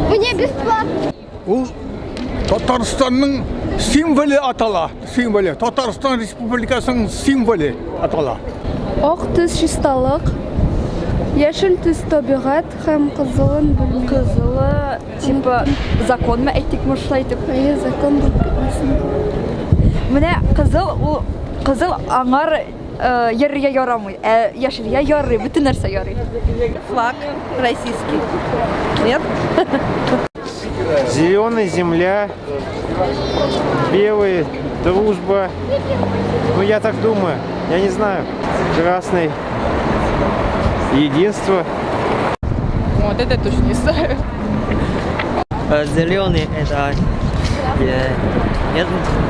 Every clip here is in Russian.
Мне бесплатно. Ул Татарстанның символы атала. Символы. Татарстан Республикасының символы атала. Ак төс чисталык, яшел төс табигать һәм кызылын белмим. Кызылы, типа, закон мы әйтик мышлай итеп. Закон булып китмәсен. Менә кызыл аңар яррыга ярамый, яшелгә ярый, бөтен нәрсә ярый. Флаг российский. Нет? Зеленая земля, белый дружба. Ну я так думаю, я не знаю. Красный единство. Вот это точно не знаю. Зеленый это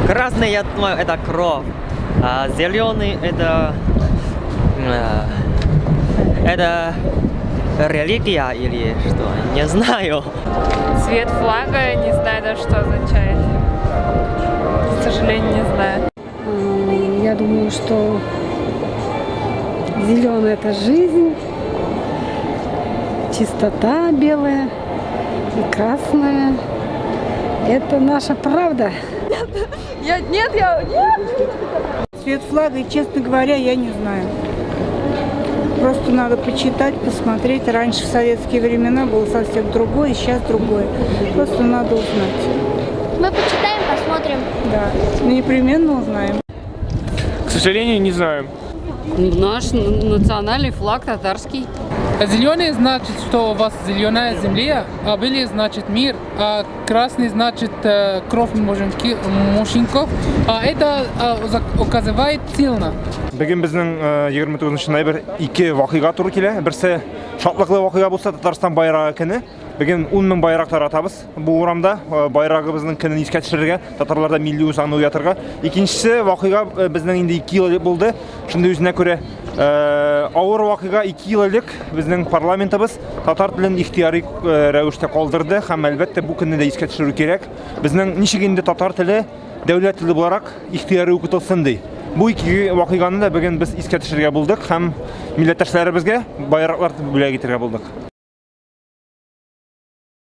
красный, я думаю, это кровь. А зеленый это религия или что? Не знаю. Цвет флага, не знаю даже, что означает. К сожалению, не знаю. Я думаю, что зеленая это жизнь, чистота белая и красная это наша правда. Нет. Цвет флага, и, честно говоря, я не знаю. Просто надо почитать, посмотреть. Раньше в советские времена было совсем другое, сейчас другое. Просто надо узнать. Мы почитаем, посмотрим. Да, непременно узнаем. К сожалению, не знаю. Наш национальный флаг татарский. Зеленый значит, что у вас зеленая земля, а белый значит мир, а красный значит кровь мужиков, а это указывает сильно. Бүгін біздің 29 ноябрь 2 вақиға туры келе. Бірсі шатлықлы вақиға болса Татарстан байрағы күні. Бүгін 10 мың байрақтар атабыз. Бұл урамда байрағыбыздың күнін еске түсірерге, татарларда милли саны уятырға. Екіншісі вақиға біздің енді 2 ел болды. Шынды өзіне көре ауыр вақиға 2 елlik біздің парламентіміз татар тілін ихтияри рәвіште қалдырды. Һәм әлбәттә бұл күнді де еске түсіру керек. Біздің нешегенде татар тілі дәулет тілі боларак ихтияри укытылсын дей. Бу ике вакыйганы да бүген без искә төшерергә булдык һәм милләттәшләребезгә байраклар бүләк итәргә булдык.